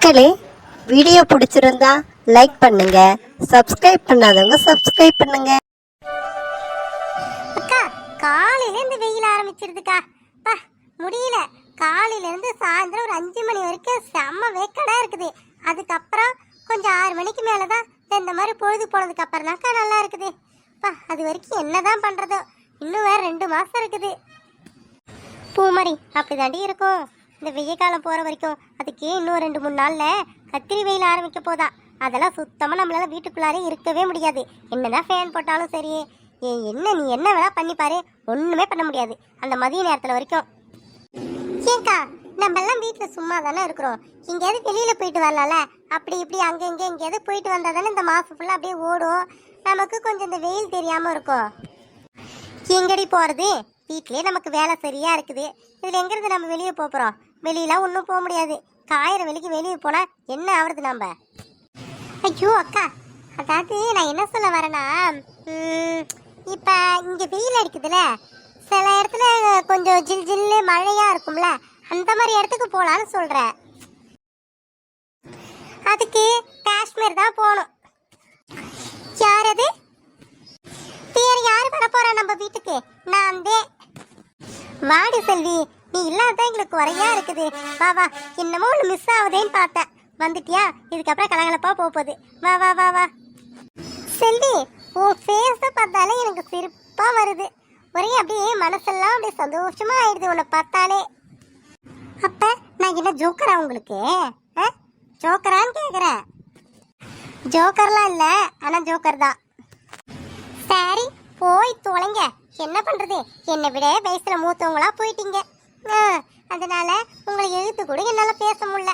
மக்களே, வீடியோ பிடிச்சிருந்தா லைக் பண்ணுங்க, சப்ஸ்கிரைப் பண்ணாதவங்க சப்ஸ்கிரைப் பண்ணுங்க. அக்கா, காலையில இருந்து வெயில் ஆரம்பிச்சிருதுக்கா. பா, முடியல. காலையில இருந்து சாயந்தரம் ஒரு 5 மணி வரைக்கும் செம்ம வேக்கடா இருக்குது. அதுக்கப்புறம் கொஞ்சம் 6 மணிக்கு மேலதான் இந்த மாதிரி பொழுது போனதுக்கு அப்புறம் தான்க்கா நல்லா இருக்குது. பா, அது வரைக்கும் என்னதான் பண்றதோ. இன்னும் வேற 2 மாசம் இருக்குது. பூமாரி அப்படிதாண்டி இருக்கும். இந்த வெயில் காலம் போற வரைக்கும் அதுக்கே இன்னும் 2-3 நாள்ல கத்திரி வெயில் ஆரம்பிக்க போதா. அதெல்லாம் சுத்தமா நம்மளால வீட்டுக்குள்ளாரே இருக்கவே முடியாது. என்னதான் ஃபேன் போட்டாலும் சரி, என்ன நீ என்ன வேணா பண்ணி பாரு, ஒண்ணுமே பண்ண முடியாது அந்த மதிய நேரத்துல வரைக்கும். ஏங்கா, நம்ம எல்லாம் வீட்டுல சும்மா தானே இருக்கிறோம். எங்கேயாவது வெளியில போயிட்டு வரலாம்ல. அப்படி இப்படி அங்க இங்க எங்கேயாவது போயிட்டு வந்தா தானே இந்த மாசம் ஃபுல்லா அப்படியே ஓடும். நமக்கு கொஞ்சம் இந்த வெயில் தெரியாம இருக்கும். எங்கடி போறது? வீட்லயே நமக்கு வேலை சரியா இருக்குது. இதுல எங்கிருந்து நம்ம வெளியே போறோம்? வெளியெல்லாம் ஒன்றும் போக முடியாது. காயிற வெளிக்கு வெளியே போனா என்ன ஆகுறது நம்ம? ஐயோ அக்கா, அதாவது நான் என்ன சொல்ல வரேன்னா, இப்ப இங்க வெயில் அடிக்குதுல, சில இடத்துல கொஞ்சம் ஜில் ஜில்லு மழையா இருக்கும்ல, அந்த மாதிரி இடத்துக்கு போலான்னு சொல்றேன். அதுக்கு காஷ்மீர் தான் போகணும். யார் அது? வேற யாரு வர போறா நம்ம வீட்டுக்கு? நான் வாடி செல்வி, நீ இல்லாதான் எங்களுக்கு குறையா இருக்குது. வா வா, என்னமோ ஒண்ணு மிஸ் ஆகுதேன்னு பார்த்தேன். வந்துட்டியா? இதுக்கப்புறம் கலகலப்பா போகுது. வா வா வா வா. செல்வி, உன் ஃபேஸ பார்த்தாலே எனக்கு சிரிப்பா வருது. ஒரே அப்படியே மனசெல்லாம் அப்படியே சந்தோஷமா ஆயிடுது உன்னை பார்த்தாலே. அப்ப நான் என்ன ஜோக்கரா உங்களுக்கு? ஜோக்கரான்னு கேக்குறேன். ஜோக்கர்லாம் இல்ல, ஆனா ஜோக்கர் தான். சரி, போய் தொலைங்க. என்ன பண்றது, என்னை விட வயசுல மூத்தவங்களா போயிட்டீங்க. அதனால உங்களை எழுத்து கூட என்னால பேச முடியல.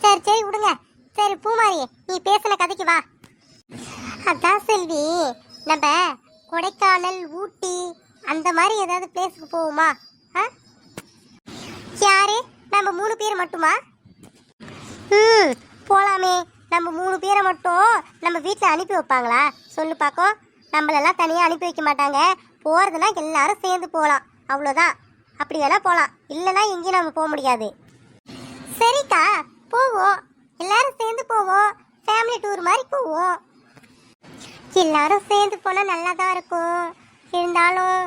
சரி சரி விடுங்க. சரி பூமாரி, நீ பேசின கதைக்கு வா. அதான் செல்வி, நம்ம கொடைக்கானல், ஊட்டி அந்த மாதிரி ஏதாவது பிளேஸுக்கு போவோமா? யாரு? நம்ம 3 பேர் மட்டுமா? போலாமே. நம்ம 3 பேரை மட்டும் நம்ம வீட்டில் அனுப்பி வைப்பாங்களா? சொல்லு பார்க்கும். நம்மளெல்லாம் தனியாக அனுப்பி வைக்க மாட்டாங்க. போகிறதுனா எல்லாரும் சேர்ந்து போகலாம், அவ்வளோதான். அப்படி வேணா போகலாம், இல்லைன்னா எங்கேயும் நம்ம போக முடியாது. சரிக்கா, போவோம். எல்லாரும் சேர்ந்து போவோம். ஃபேமிலி டூர் மாதிரி போவோம். எல்லாரும் சேர்ந்து போனால் நல்லா தான் இருக்கும். இருந்தாலும்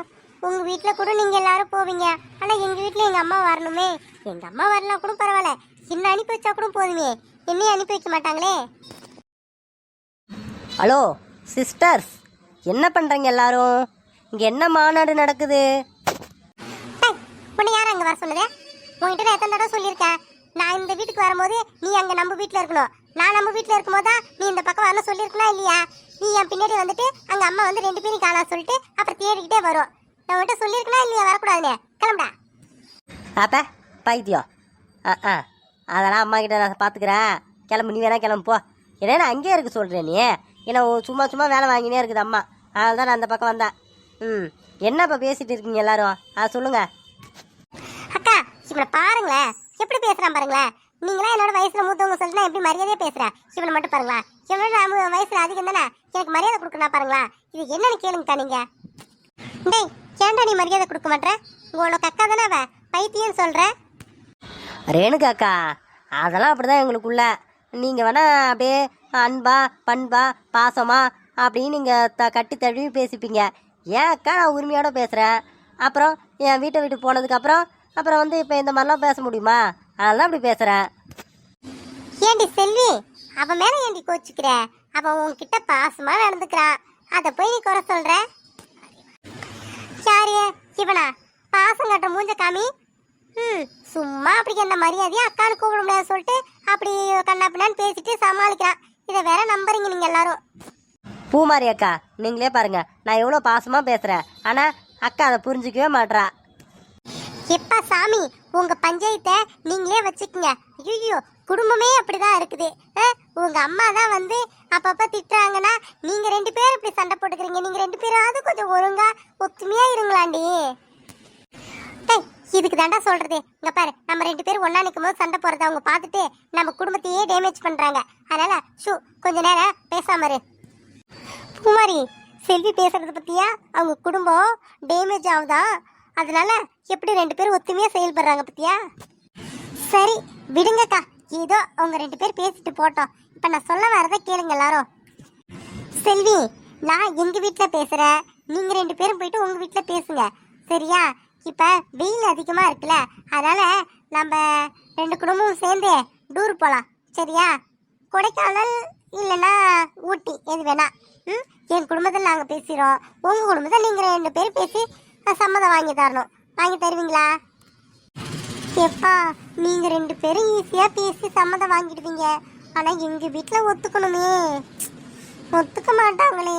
உங்கள் வீட்டில் கூட நீங்கள் எல்லாரும் போவீங்க. ஆனால் எங்கள் வீட்டில் எங்கள் அம்மா வரணுமே. எங்கள் அம்மா வரலாம் கூட பரவாயில்ல, என்ன அனுப்பி வச்சா கூட போதுமே. என்னையும் அனுப்பி வைக்க மாட்டாங்களே. ஹலோ சிஸ்டர்ஸ், என்ன பண்றீங்க எல்லாரும்? இங்க என்ன மாநாடு நடக்குது? உன்னை யாரும் அங்கே வர சொன்னதே? உங்ககிட்ட நான் எத்தனை தடவை சொல்லியிருக்கேன், நான் இந்த வீட்டுக்கு வரும்போது நீ அங்கே நம்ம வீட்டில் இருக்கணும். நான் நம்ம வீட்டில் இருக்கும்போது தான் நீ இந்த பக்கம் வரணும் சொல்லியிருக்கணும் இல்லையா? நீ என் பின்னாடி வந்துட்டு அங்கே அம்மா வந்து 2 பேரும் காணா சொல்லிட்டு அப்புறம் தேடிக்கிட்டே வரும். நான் உன்கிட்ட சொல்லியிருக்கணும் இல்லையா வரக்கூடாதுன்னு? கிளம்புடா. அப்ப பைத்தியம். அதெல்லாம் அம்மா கிட்ட நான் பார்த்துக்கிறேன். கிளம்பு, நீ வேணா கிளம்பு போ. ஏன்னா நான் அங்கேயே இருக்க சொல்கிறேன். நீ ஏன்னா சும்மா சும்மா வேலை வாங்கினே இருக்குது அம்மா. அதனால தான் நான் அந்த பக்கம் வந்தேன். என்ன இப்போ பேசிகிட்டு இருக்கீங்க எல்லாரும்? சொல்லுங்க. அக்கா, இவனை பாருங்களேன், எப்படி பேசுகிறான் பாருங்களேன். நீங்களாம் என்னோட வயசில் மூத்தவங்க சொல்லிட்டு எப்படி மரியாதையே பேசுகிறேன். இவனை மட்டும் பாருங்களேன், இவனோட வயசில் அதிகம் தானே, எனக்கு மரியாதை கொடுக்கணும் பாருங்களா. இது என்னன்னு கேளுங்கக்கா நீங்கள். டேய், ஏன்டா நீ மரியாதை கொடுக்க மாட்டேற? உங்களோட அக்கா தானே அவ, பைத்தியன்னு சொல்கிறேன். ரேணுகா அக்கா, அதெல்லாம் அப்படிதான் எங்களுக்குள்ள. நீங்கள் வேணா அப்படியே அன்பா பண்பா பாசமா அப்படின்னு நீங்கள் கட்டி தழுவி பேசிப்பீங்க. ஏன் அக்கா, நான் உரிமையோட பேசுகிறேன். அப்புறம் என் வீட்டை விட்டு போனதுக்கப்புறம் வந்து இப்போ இந்த மாதிரிலாம் பேச முடியுமா? அதெல்லாம் அப்படி பேசுகிறேன். ஏண்டி செல்வி, அவன் மேலே ஏண்டி கோச்சிக்கிற? அவன் உன்கிட்ட பாசமாக நடந்துக்கிறான், அதை போய் நீ குறை சொல்கிற? யாரு இவனா? பாசம் கட்டுற மூஞ்ச காமி. சும்மா அப்படி என்ன மரியாதையா அக்கானு கூப்பிட முடியாது சொல்லிட்டு அப்படி கண்ணாப்பின்னான்னு பேசிட்டு சமாளிக்கிறான். இதை வேற நம்புறீங்க நீங்க எல்லாரும். பூமாரி அக்கா, நீங்களே பாருங்க, நான் எவ்வளோ பாசமாக பேசுகிறேன். ஆனால் அக்கா அதை புரிஞ்சிக்கவே மாட்றா. எப்பா சாமி, உங்க பஞ்சாயத்தை நீங்களே வச்சுக்கோங்க. ஐயோ, குடும்பமே அப்படிதான் இருக்குது. உங்க அம்மா தான் வந்து அப்பப்ப திட்டுறாங்கன்னா நீங்க 2 பேரும் இப்படி சண்டை போட்டுக்கிறீங்க. நீங்க 2 பேராவது கொஞ்சம் ஒழுங்கா ஒத்துமையா இருங்களாண்டி. இதுக்கு தாண்டா சொல்றது. இங்க பாரு, நம்ம 2 பேரும் ஒண்ணா நிற்கும் போது சண்டை போறதை அவங்க பார்த்துட்டு நம்ம குடும்பத்தையே டேமேஜ் பண்றாங்க. அதனால கொஞ்ச நேரம் பேசாம இரு. குமாரி, செல்வி பேசுறத பத்தியா? அவங்க குடும்பம் டேமேஜ் ஆகுதா, அதனால எப்படி 2 பேரும் ஒத்துமையா செயல்படுறாங்க பத்தியா? சரி விடுங்கக்கா, ஏதோ அவங்க 2 பேர் பேசிட்டு போட்டோம். இப்ப நான் சொல்ல வரதை கேளுங்க எல்லாரும். செல்வி, நான் எங்க வீட்டுல பேசுறேன், நீங்க 2 பேரும் போயிட்டு உங்க வீட்டுல பேசுங்க, சரியா? இப்ப வெயில் அதிகமா இருக்குல்ல, அதனால நம்ம 2 குடும்பமும் சேர்ந்து டூர் போலாம், சரியா? கொடைக்கானல் இல்லைன்னா ஊட்டி, எது வேணா. என் குடும்பத்தில் நாங்கள் பேசுகிறோம், உங்கள் குடும்பத்தில் நீங்கள் 2 பேரும் பேசி சம்மதம் வாங்கி தரணும். வாங்கி தருவீங்களா? எப்பா, நீங்கள் 2 பேரும் ஈஸியாக பேசி சம்மதம் வாங்கிடுவீங்க. ஆனால் எங்கள் வீட்டில் ஒத்துக்கணுமே, ஒத்துக்க மாட்டாங்களே.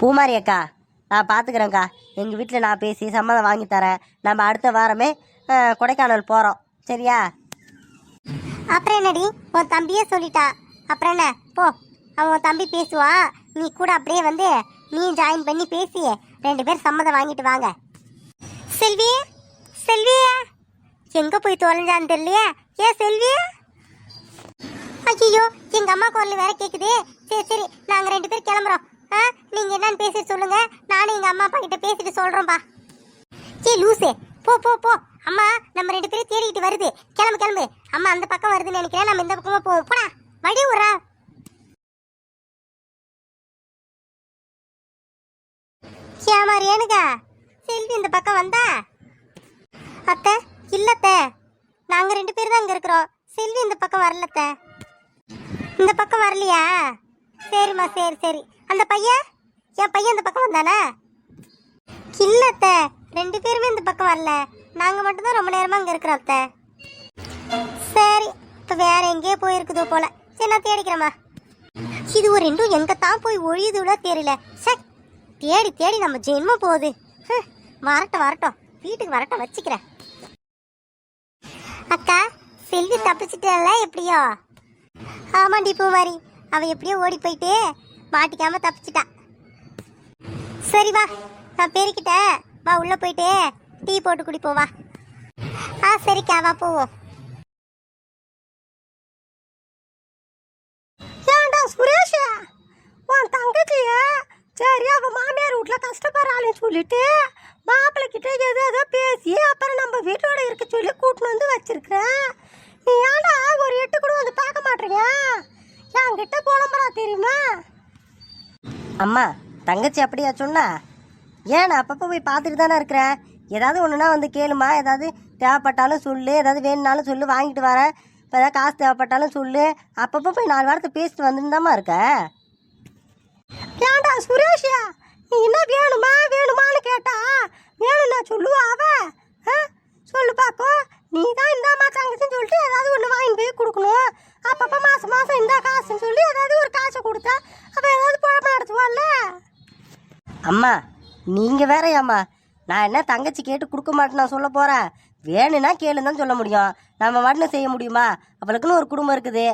பூமாரி அக்கா, நான் பார்த்துக்கிறேங்க்கா. எங்கள் வீட்டில் நான் பேசி சம்மதம் வாங்கி தரேன். நம்ம அடுத்த வாரமே கொடைக்கானல் போகிறோம், சரியா? அப்புறம் என்னடி, உன் தம்பியே சொல்லிட்டா, அப்புறம் என்ன? போ, அவன் தம்பி பேசுவான், நீ கூட அப்படியே வந்து நீ ஜாயின் பண்ணி பேசி 2 பேர் சம்மதம் வாங்கிட்டு வாங்க. செல்வி, செல்வி எங்க போய் தொலைஞ்சான்னு தெரியலையே. ஏன் செல்வி? ஐயோ, எங்க அம்மா குரல் வேற கேக்குது. சரி சரி, நாங்க 2 பேர் கிளம்புறோம். நீங்க என்னன்னு பேசிட்டு சொல்லுங்க, நானும் எங்க அம்மா அப்பா கிட்ட பேசிட்டு சொல்றோம்பா. ஏ லூசே, போ போ போ, அம்மா நம்ம 2 பேரும் தேடிக்கிட்டு வருது. கிளம்பு கிளம்பு. அம்மா அந்த பக்கம் வருதுன்னு நினைக்கிறேன், நம்ம இந்த பக்கமா போவோம். போடா, வழி விட்றா. ஏமா ரேணுகா, செல்வி இந்த பக்கம் வந்தா? அத்தை, இல்லத்த, நாங்க 2 பேர் தான் இங்க இருக்கிறோம். செல்வி இந்த பக்கம் வரலத்த. இந்த பக்கம் வரலையா? சரிம்மா, சரி சரி. அந்த பையன், என் பையன் இந்த பக்கம் வந்தானா? இல்லத்த, 2 பேருமே இந்த பக்கம் வரல. நாங்க மட்டும் தான் ரொம்ப நேரமா இங்க இருக்கிறோம் அத்தை. சரி, இப்ப வேற எங்கேயோ போயிருக்குதோ போல. சரி, நான் தேடிக்கிறேம்மா. இது ஒரு 2 எங்க தான் போய் ஒழியுதுல தெரியல. சரி, தேடி தேடி நம்ம ஜென்மம் போகுது. வரட்டும் வரட்டும், வீட்டுக்கு வரட்டும், வச்சுக்கிறேன். அக்கா, செல்வி தப்பிச்சிட்டல எப்படியோ? ஆமாண்டி பூமாரி, அவ எப்படியோ ஓடி போயிட்டு மாட்டிக்காம தப்பிச்சிட்டா. சரி வா, நான் பெருக்கிட்டேன், வா உள்ள போயிட்டு டீ போட்டு குடிப்போம் வா. சரிக்கா, வா போவோம். ஏன்டா சுரேஷ், உன் தங்கச்சிய சரி அவ மாமியார் வீட்டுல கஷ்டப்படுறாள்னு சொல்லிட்டு மாப்பிள்ளை கிட்ட ஏதோ பேசி அப்புறம் நம்ம வீட்டோட இருக்க சொல்லி கூட்டின்னு வந்து வச்சிருக்கிறேன். நீ ஏன்டா ஒரு 8 கூட வந்து பார்க்க மாட்டீங்க? என்கிட்ட புலம்புறா தெரியுமா? அம்மா, தங்கச்சி அப்படியா சொன்னா? ஏன் நான் அப்பப்போ போய் பார்த்துட்டு தானே இருக்கிறேன். ஏதாவது ஒன்றுனா வந்து கேளுமா, ஏதாவது தேவைப்பட்டாலும் சொல்லு, ஏதாவது வேணும்னாலும் சொல்லு, வாங்கிட்டு வரேன். இப்போ ஏதாவது காசு தேவைப்பட்டாலும் சொல்லு. அப்பப்போ போய் 4 வாரத்தை பேசிட்டு வந்துருந்தாம்மா இருக்க. ஏன்டா சுரேஷா, நீ என்ன வேணுமா வேணுமான்னு கேட்டா வேணும்னா சொல்லுவா அவ? சொல்லு பார்க்கும். நீ தான் இந்தாம்மா தங்கச்சின்னு சொல்லிட்டு ஏதாவது ஒன்று வாங்கி போய் கொடுக்கணும். அப்பப்போ மாதம் மாதம் இந்த காசுன்னு சொல்லி ஏதாவது ஒரு காசை கொடுத்தா அவள் ஏதாவது குழப்பம் நடத்துவாள்ல. அம்மா, நீங்கள் வேறையாம்மா, நான் என்ன தங்கச்சி கேட்டு கொடுக்க மாட்டேன்னு நான் சொல்ல போகிறேன். வேணும்னா கேளுன்னு தான் சொல்ல முடியும். நம்ம மட்டும் செய்ய முடியுமா? அவளுக்குன்னு ஒரு குடும்பம் இருக்குது.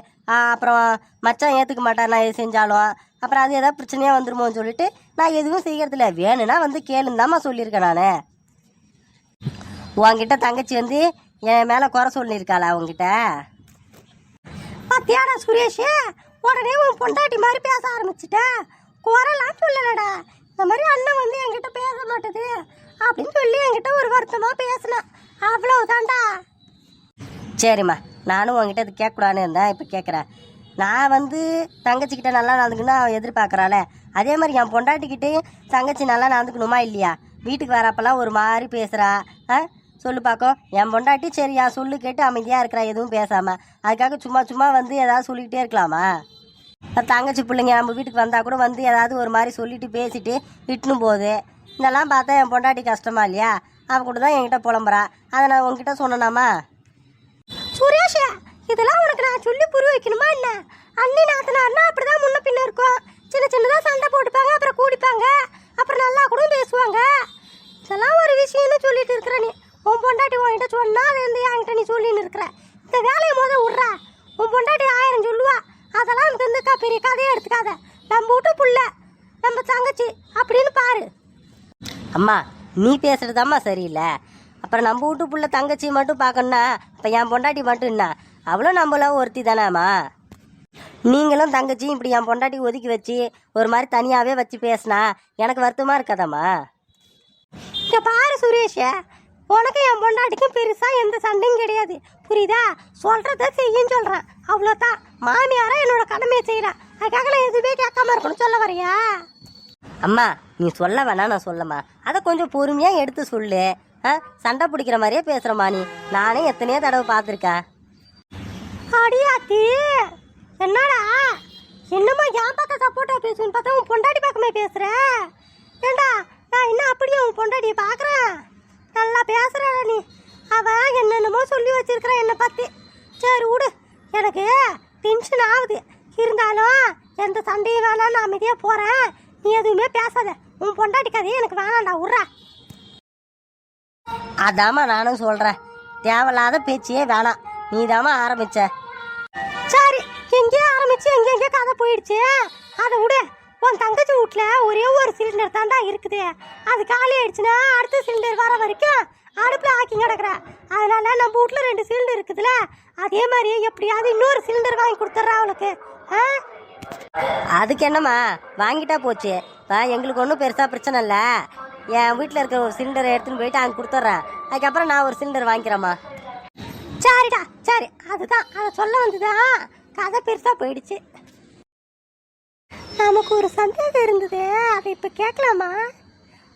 அப்புறம் மச்சான் ஏற்றுக்க மாட்டான் நான் எது செஞ்சாலும். அப்புறம் அது ஏதாவது பிரச்சனையாக வந்துருமோன்னு சொல்லிட்டு நான் எதுவும் செய்யறதில்ல. வேணும்னா வந்து கேளுன்னு தாம்மா சொல்லியிருக்கேன் நான். உங்ககிட்ட தங்கச்சி வந்து என் மேலே குறை சொல்லியிருக்காளா உங்ககிட்ட? பத்தியாடா சுரேஷ், உடனே உன் பொண்டாட்டி மாதிரி பேச ஆரம்பிச்சுட்டேன். குறைலாம் சொல்லலடா, இந்த மாதிரி அண்ணன் வந்து என்கிட்ட பேச மாட்டேது அப்படின்னு சொல்லி என்கிட்ட ஒரு வருத்தமாக பேசினேன், அவ்வளவுதான்டா. சரிம்மா, நானும் உங்ககிட்ட அது கேட்கக்கூடாதுன்னு இருந்தேன், இப்போ கேட்குறேன். நான் வந்து தங்கச்சிக்கிட்ட நல்லா நடந்துக்கணும்னு அவன் எதிர்பார்க்குறாளே, அதே மாதிரி என் பொண்டாட்டிக்கிட்டேயும் தங்கச்சி நல்லா நடந்துக்கணுமா இல்லையா? வீட்டுக்கு வரப்பெல்லாம் ஒரு மாதிரி பேசுகிறா. சொல்லு பார்க்கும். என் பொண்டாட்டி சரி என் சொல்லு கேட்டு அமைதியாக இருக்கிறா, எதுவும் பேசாமல். அதுக்காக சும்மா சும்மா வந்து ஏதாவது சொல்லிக்கிட்டே இருக்கலாமா? தங்கச்சி பிள்ளைங்க நம்ம வீட்டுக்கு வந்தால் கூட வந்து ஏதாவது ஒரு மாதிரி சொல்லிட்டு பேசிட்டு இட்டுன்னு போகுது. இதெல்லாம் பார்த்தா என் பொண்டாட்டி கஷ்டமா இல்லையா? அவன் கூட தான் என்கிட்ட புலம்புறா. அதை நான் உங்ககிட்ட சொன்னேனாமா? சுரேஷ், இதெல்லாம் உனக்கு நான் சொல்லி புரிய வைக்கணுமா என்ன? அண்ணி நாத்தனார்னா அப்படிதான் முன்ன பின்ன இருக்கும். சின்ன சின்னதாக சண்டை போட்டுப்பாங்க, அப்புறம் கூடிப்பாங்க, அப்புறம் நல்லா கூட பேசுவாங்க. இதெல்லாம் ஒரு விஷயம்னு சொல்லிட்டு இருக்கிற நீ. உன் பொண்டாட்டி உன்கிட்ட சொன்னா அதை வந்து என்கிட்ட நீ சொல்லின்னு இருக்கிற. இந்த வேலையை விட்றா. உன் பொண்டாட்டி 1000 சொல்லுவா. அதெல்லாம் எனக்கு வந்து பெரிய கதையை எடுத்துக்காத. நம்ம வீட்டு புள்ள, நம்ம தங்கச்சி அப்படின்னு பாரு. அம்மா, நீ பேசுறதாம்மா சரியில்லை. அப்புறம் நம்ம வீட்டு புள்ள தங்கச்சி மட்டும் பார்க்கணுன்னா அப்போ என் பொண்டாட்டி மட்டும் என்ன? அவளும் நம்மள ஒருத்தி தானேம்மா. நீங்களும் தங்கச்சியும் இப்படி என் பொண்டாட்டி ஒதுக்கி வச்சு ஒரு மாதிரி தனியாகவே வச்சு பேசினா எனக்கு வருத்தமாக இருக்காதாம்மா? இங்கே பாரு சுரேஷ், உனக்கு என் பொண்டாட்டிக்கும் பெருசா எந்த சண்டையும் கிடையாது, புரியுதா? சொல்றத செய்யும் சொல்றேன், அவ்வளோதான். மாமியாரா என்னோட கடமையை செய்யறேன், அதுக்காக நான் எதுவுமே கேட்காம இருக்கணும் சொல்ல வரையா? அம்மா நீ சொல்ல வேணா நான் சொல்லம்மா, அதை கொஞ்சம் பொறுமையா எடுத்து சொல்லு. சண்டை பிடிக்கிற மாதிரியே பேசுறமா நீ, நானே எத்தனையோ தடவை பார்த்துருக்கேன். அடியாத்தி என்னடா என்னம்மா என் பக்கம் சப்போர்ட்டா பேசுன்னு பார்த்தா உன் பொண்டாட்டி பக்கமே பேசுற? ஏண்டா நான் என்ன அப்படியே உன் பொண்டாட்டியை பார்க்குறேன், நல்லா பேசுறடா நீ. அவ என்னென்னமோ சொல்லி வச்சிருக்கிற என்னை பற்றி. சரி விடு, எனக்கு டென்ஷன் ஆகுது. இருந்தாலும் எந்த சண்டையும் வேணாம், நான் அமைதியாக போகிறேன். நீ எதுவுமே பேசாத, உன் பொண்டாட்டி கதையே எனக்கு வேணாம்டா, விட்றா. அதாம்மா நானும் சொல்றேன், தேவையில்லாத பேச்சியே வேணாம், நீ தாம்மா ஆரம்பிச்ச. சரி, எங்கேயோ ஆரம்பிச்சு எங்கெங்கேயோ கதை போயிடுச்சு, அதை விடு. உன் தங்கச்சி வீட்டில் ஒரே ஒரு சிலிண்டர் தாண்டா இருக்குது, அது காலி ஆயிடுச்சுன்னா அடுத்த சிலிண்டர் வர வரைக்கும் அடுப்பில் ஆக்கி கிடக்குற. அதனால நம்ம வீட்டில் 2 சிலிண்டர் இருக்குதுல்ல, அதே மாதிரி எப்படியாவது இன்னொரு சிலிண்டர் வாங்கி கொடுத்துட்றா அவளுக்கு. அதுக்கு என்னம்மா, வாங்கிட்டா போச்சு. எங்களுக்கு ஒன்றும் பெருசாக பிரச்சனை இல்லை. என் வீட்டில் இருக்கிற ஒரு சிலிண்டரை எடுத்துன்னு போயிட்டு அங்கே கொடுத்துட்றேன், அதுக்கப்புறம் நான் ஒரு சிலிண்டர் வாங்கிக்கிறேம்மா. சரிடா சரி, அதுதான் அதை சொல்ல வந்துதான் கதை பெருசாக போயிடுச்சு. நமக்கு ஒரு சந்தேகம் இருந்தது, அதை இப்போ கேட்கலாமா?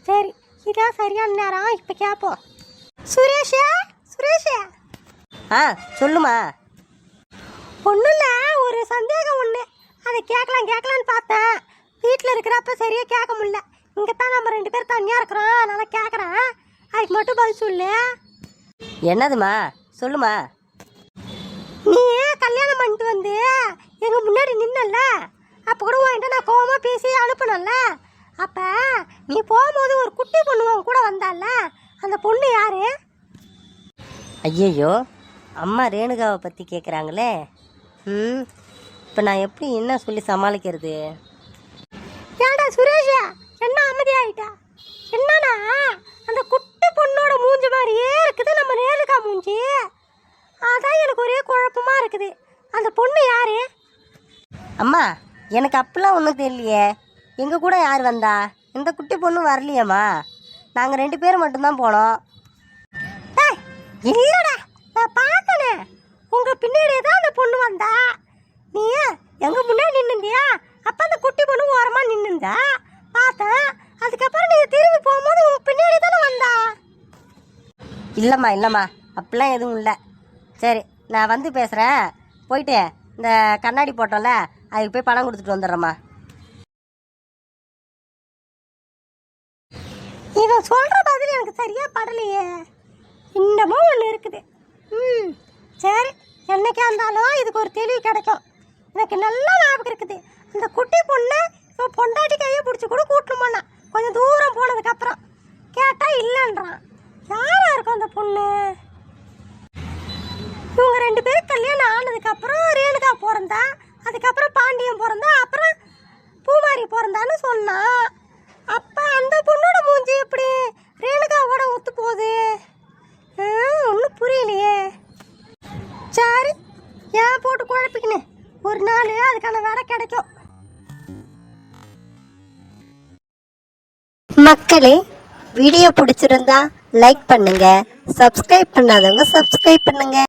சரி, இதான் சரியான நேரம், இப்போ கேட்போம். சுரேஷா சுரேஷா. சொல்லுமா. ஒன்றும் இல்லை, ஒரு சந்தேகம் ஒன்று, அதை கேட்கலான்னு பார்த்தேன். வீட்டில் இருக்கிறப்ப சரியாக கேட்க முடியல, இங்கே தான் நம்ம 2 பேர் தனியாக இருக்கிறோம், அதனால் கேட்குறேன், அதுக்கு மட்டும் பதில் சொல்லு. என்னதுமா சொல்லுமா. நீ கல்யாணம் பண்ணிட்டு வந்து எங்கள் முன்னாடி நின்னல்ல, அப்போ கூட உன்கிட்ட நான் கோவமாக பேசி அனுப்பினல்ல, அப்போ நீ போகும்போது ஒரு குட்டி பொண்ணு உன் கூட வந்தால, அந்த பொண்ணு யாரு? ஐயையோ, அம்மா ரேணுகாவை பற்றி கேட்குறாங்களே. இப்போ நான் எப்படி என்ன சொல்லி சமாளிக்கிறது? ஏடா சுரேஷா, என்ன அமைதி ஆயிட்டா? என்னன்னா அந்த குட்டி பொண்ணோட மூஞ்சி மாதிரியே இருக்குது நம்ம ரேணுகா மூஞ்சி, அதான் எனக்கு ஒரே குழப்பமா இருக்குது. அந்த பொண்ணு யாரு? அம்மா எனக்கு அப்பெல்லாம் ஒன்றும் தெரியலையே, எங்கள் கூட யார் வந்தா? இந்த குட்டி பொண்ணு வரலையம்மா, நாங்கள் 2 பேர் மட்டும்தான் போனோம். இல்லடா, நான் பார்த்தனே, உங்கள் பின்னாடியே தான் அந்த பொண்ணு வந்தா. நீ எங்கள் முன்னாடி நின்னுந்தியா, அப்போ அந்த குட்டி பொண்ணு ஓரமாக நின்னுந்தா பார்த்தேன். அதுக்கப்புறம் நீங்கள் திரும்பி போகும்போது உங்கள் பின்னாடி தானே வந்தா. இல்லைம்மா அப்படிலாம் எதுவும் இல்லை. சரி, நான் வந்து பேசுகிறேன், போயிட்டு இந்த கண்ணாடி போட்டோம்ல அதுக்கு போய் பணம் கொடுத்துட்டு வந்துடுறேம்மா. இவன் சொல்கிற பதில் எனக்கு சரியாக படலையே, இன்னமும் ஒன்று இருக்குது. சரி, என்னைக்கா இருந்தாலும் இதுக்கு ஒரு தெளிவு கிடைக்கும். எனக்கு நல்லா ஞாபகம் இருக்குது, அந்த குட்டி பொண்ணு இவன் பொண்டாட்டி கையை பிடிச்சி கூட கூட்டிட்டு போனான். கொஞ்சம் தூரம் போனதுக்கப்புறம் கேட்டால் இல்லைன்றான். யாரா இருக்கும் அந்த பொண்ணு? இவங்க 2 பேரும் கல்யாணம் ஆனதுக்கப்புறம் ரேணுகா பிறந்தா, அதுக்கப்புறம் பாண்டியன் பிறந்தா, அப்புறம் பூமாரி பிறந்தான்னு சொன்னான். அப்போ அந்த பொண்ணோட மூஞ்சி எப்படி ரேணுகாவோட ஒத்து போகுது? ஒன்றும் புரியலையே. சரி, ஏன் போட்டு குழப்பிக்கின்னு, ஒரு நாள் அதுக்கான வேலை கிடைக்கும். மக்களே, வீடியோ பிடிச்சிருந்தா லைக் பண்ணுங்க, சப்ஸ்கிரைப் பண்ணாதவங்க சப்ஸ்கிரைப் பண்ணுங்க.